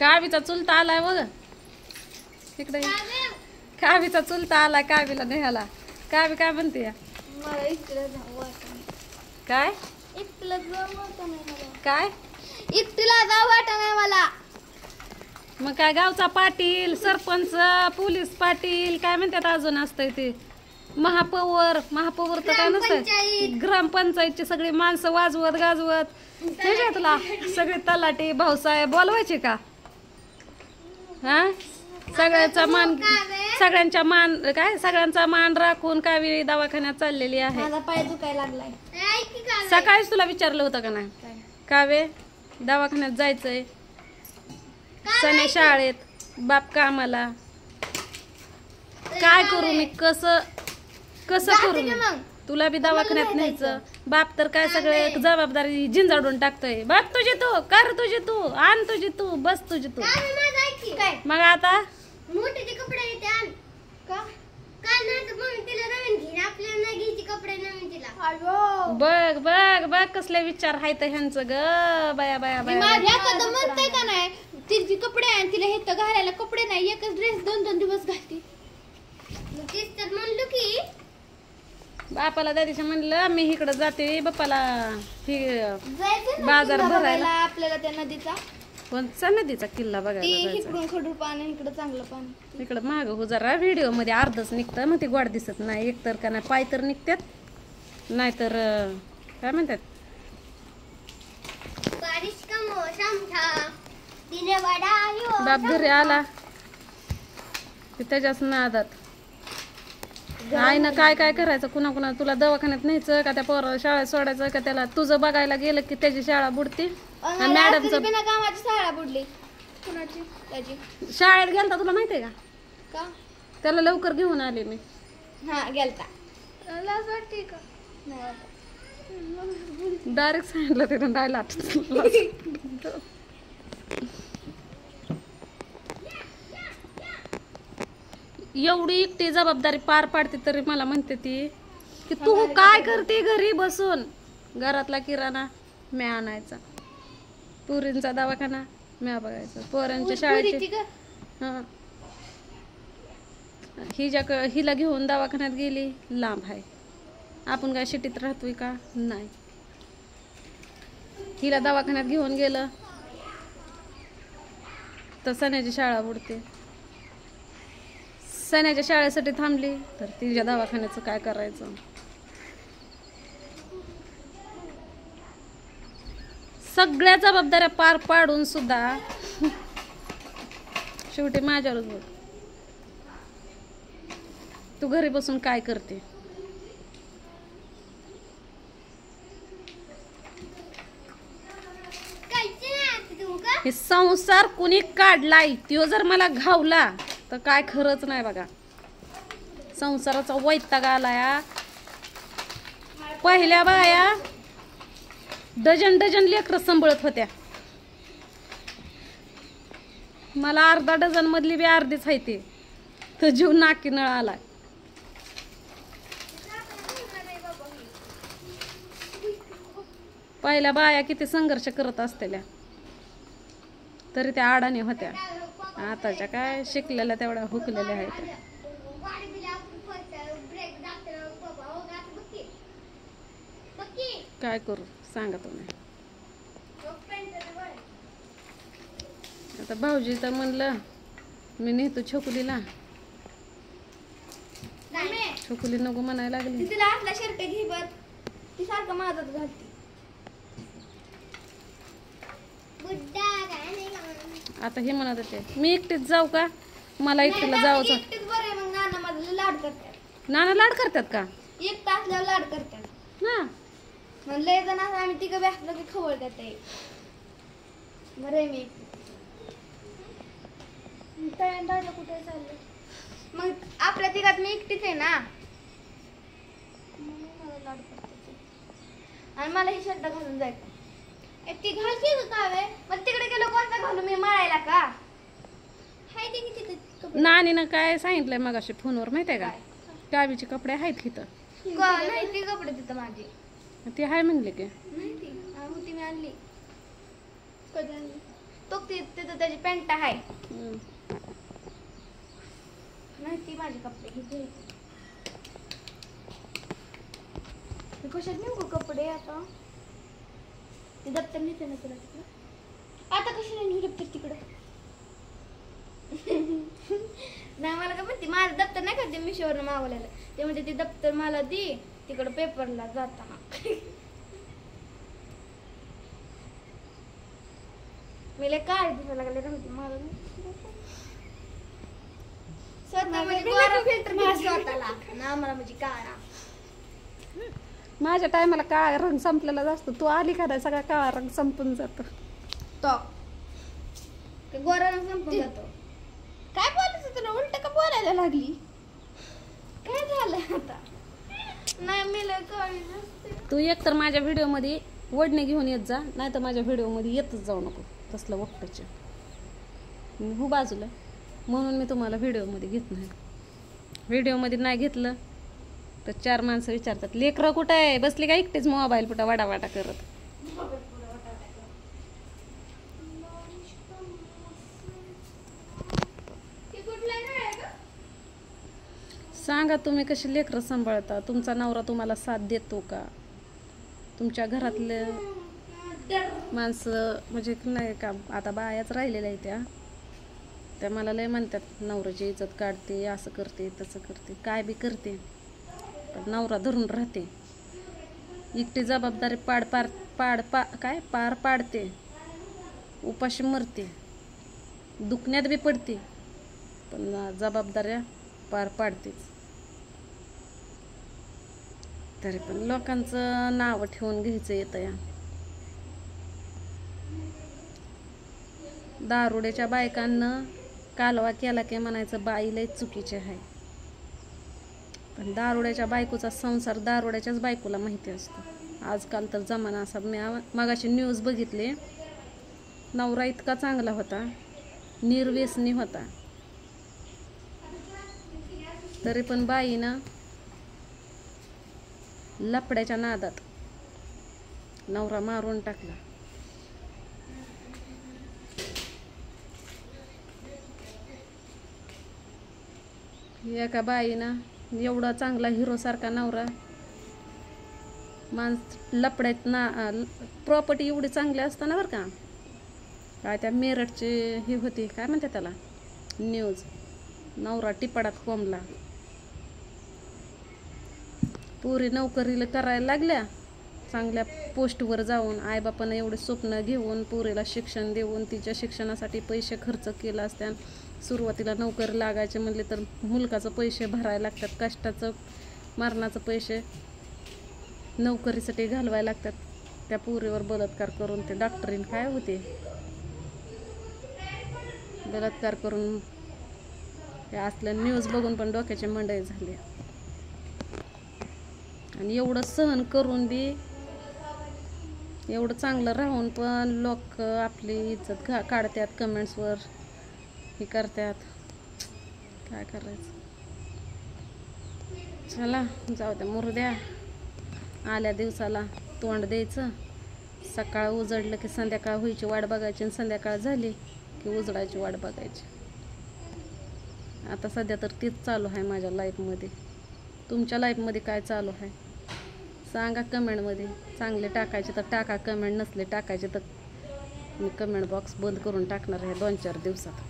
कावीचा चुलता आलाय बघ इकडे. कावीचा चुलता आलाय कावीला न्यायला. कावी काय म्हणते काय काय एकटीला जाऊ वाटत नाही मला. मग काय गावचा पाटील सरपंच पोलीस पाटील काय म्हणतात अजून असतंय ते महापौर तर काय नसतं ग्रामपंचायतची सगळी माणसं वाजवत गाजवत तुला सगळे तलाठी भाऊसाहेब बोलवायचे का हा सगळ्यांचा मान राखून कावी दवाखान्यात चाललेली आहे. माझा पाय दुखायला लागलाय. सकाळीच तुला विचारलं होतं का नाही कावे दवाखान्यात जायचंय सने शाळेत बाप कामाला काय करू मी कसं करू मी तुला बी दवाखान्यात न्यायचं बाप तर काय सगळे जबाबदारी झिंजाडून टाकतोय. बाप तुझी तू कर तुझी तू आण तुझी तू बस तुझी तू. मग आता मोठे कपडे येते आण का काल नाही तर मग तिला नवीन घेईन आपल्याला नाही घ्यायची कपडे नवीन तिला. बघ बघ बघ कसले विचार आहेत ह्यांचं ग बाया बाया बाया. म्हणताय का नाही तिची कपडे आहे तिला हे तर घालायला कपडे नाही एकच ड्रेस 2-2 दिवस घालते. तेच तर म्हणलो की बापाला त्या दिवशी म्हणलं मी इकडं जाते बापाला बाजार भरायला आपल्याला त्या नदीचा कोणचा नदीचा किल्ला बघायला इकडून खडूळ पाणी इकडं चांगलं पाणी इकडं माग हो जरा व्हिडिओ मध्ये अर्धच निघतं मग ते गोड दिसत नाही. एकतर का नाही पाय तर निघतात नाहीतर काय म्हणतात बाप घरी आला की त्याच्याच नादात आई ना काय काय करायचं कुणा तुला दवाखान्यात न्यायचं का त्या पोराला शाळेत सोडायचं का त्याला तुझं बघायला गेलं की त्याची शाळा बुडती. मॅडमचं कामाची शाळा बुडली कुणाची त्याची शाळेत गेलता तुला माहितीये का त्याला लवकर घेऊन आले मी. हा गेलता वाटते का डायरेक्ट सांगितलं ते राहिला एवढी एकटी जबाबदारी पार पाडते तरी मला म्हणते ती की तू काय करते घरी बसून. घरातला किराणा मी आणायचा पुरींचा दवाखाना म्या बघायचा पोरांच्या शाळेची हा हिला घेऊन दवाखान्यात गेली लांब आहे आपण काय शिटीत राहतोय का नाही. हिला दवाखान्यात घेऊन गेलं तर सण्याची शाळा बुडते. सण्याच्या शाळेसाठी थांबली तर तिच्या दवाखान्याचं काय करायचं. सगळ्या जबाबदाऱ्या पार पाडून सुद्धा शेवटी माझ्यावरच बघ तू घरी बसून काय करते. हे संसार कुणी काढलाय त्यो जर मला घावला तर काय खरंच नाही बघा. संसाराचा वैताग आलाय. पहिल्या बाया डझन लेकरं सांभाळत होत्या. मला अर्धा डझन मधली बी अर्धीच आहे ते तर जीव नाकी नळ आलाय. पहिल्या बाया किती संघर्ष करत असतेल्या तरी त्या अडाणी होत्या. आताच्या काय शिकलेल्या तेवढ्या हुकलेल्या आहेत. काय करू सांगा तुम्ही. आता भाऊजी तर म्हणलं मी नेतो छोकुलीला. छोकुली नको म्हणायला लागली. तिला आतला शर्ट घे बर ती सारखं माझाच घालते. आता हे म्हणत होते मी एकटीच जाऊ का मला एकटीला जावंच. नाना लाड करतात का एक तास लाड करतात ना म्हणलं जण आम्ही तिघं बसलो की खवळ करते बरं. मी कुठे चाललं मग आपल्या तिघात मी एकटीच आहे ना लाड करते आणि मला हे शर्ट घालून जायचं. ती घालते का मग तिकडे गेलो कोणता घालू मी मळायला का हाय ते किती नानीनं काय सांगितलंय मगाशी फोनवर माहितीये का गावीचे कपडे आहेत तिथं. नाही ते कपडे तिथं माझे ती हाय म्हणले की नाही ती होती मी आणली कधी आणली तो तिथं त्याची पॅन्ट आहे हम्म. नाही ती माझे कपडे घेते कशात नेऊ गं कपडे आता ते दप्तर नेते ना तुला तिकडं आता कशाला नेऊ दप्तर तिकडं नाही मला काय म्हणते माझं दप्तर नाही का ते मिशोवरनं मागवलेलं ते म्हणजे ते दप्तर मला दे तिकडं पेपरला जाताना मी लय काय दिसायला लागले नव्हते मला स्वतः म्हणजे गोरा फिल्टर घ्यायचं स्वतःला ना मला म्हणजे काळा माझ्या टायमाला काळा रंग संपलेला असतो तू आली का नाही सगळा काळा रंग संपून जातो तो ते गोरा रंग संपून जातो काय बोलायचं तुला उलट का बोलायला लागली काय झालं आता नाही मी लय काळी नसते तू एक तर माझ्या व्हिडिओमध्ये वडणे घेऊन येत जा नाही तर माझ्या व्हिडिओमध्ये येतच जाऊ नको तसलं वक्तचं हो बाजूला म्हणून मी तुम्हाला व्हिडिओमध्ये घेत नाही व्हिडिओमध्ये नाही घेतलं तर 4 माणसं विचारतात लेकरं कुठं आहे बसली का एकटेच मोबाईल कुठं वाटावाटा करत सांगा तुम्ही कशी लेकरं सांभाळता तुमचा नवरा तुम्हाला साथ देतो का तुमच्या घरातले माणसं म्हणजे नाही का आता बायाच राहिलेल्या आहेत त्या मला लय म्हणतात नवऱ्याची इज्जत काढते असं करते तसं करते काय बी करते पण नवरा धरून राहते एकटी जबाबदारी पार पाडते उपाशी मरते दुखण्यात बी पडते पण जबाबदाऱ्या पार पाडतेच तरी पण लोकांचं नाव ठेवून घ्यायचं येतं या दारुड्याच्या बायकांना कालवा केला की म्हणायचं बाई लय चुकीचे आहे पण दारुड्याच्या बायकोचा संसार दारुड्याच्याच बायकोला माहिती असतो आजकाल तर जमाना असा मी मगाशी न्यूज बघितले नवरा इतका चांगला होता निर्व्यसनी होता तरी पण बाईनं लपड्याच्या नादात नवरा मारून टाकला एका बाईनं एवढा चांगला हिरो सारखा नवरा लपड्यात ना प्रॉपर्टी एवढी चांगली असताना बरं का काय त्या मेरठची ही होती काय म्हणते त्याला न्यूज नवरा टिपाडात कोंबला पुरी नोकरीला करायला लागल्या चांगल्या पोस्टवर जाऊन आईबापानं एवढे स्वप्न घेऊन पुरीला शिक्षण देऊन तिच्या शिक्षणासाठी पैसे खर्च केला असत्या सुरुवातीला नोकरी लागायचे म्हणले तर मुलकाचं पैसे भरायला लागतात कष्टाचं मरणाचं पैसे नोकरीसाठी घालवायला लागतात त्या पुरीवर बलात्कार करून ते डॉक्टरीन काय होते बलात्कार करून हे असलं न्यूज बघून पण डोक्याचे मंडई झाले आणि एवढं सहन करून बी एवढं चांगलं राहून पण लोक आपली इज्जत काढतात कमेंट्सवर हे करतात काय करायचं चला जाऊ द्या मरू द्या आल्या दिवसाला तोंड द्यायचं सकाळ उजडलं की संध्याकाळ व्हायची वाट बघायची आणि संध्याकाळ झाली की उजडायची वाट बघायची आता सध्या तर तीच चालू आहे माझ्या लाईफमध्ये तुमच्या लाईफमध्ये काय चालू आहे सांगा कमेंटमध्ये चांगले टाकायचे तर टाका कमेंट नसले टाकायचे तर मी कमेंट बॉक्स बंद करून टाकणार आहे 2-4 दिवसात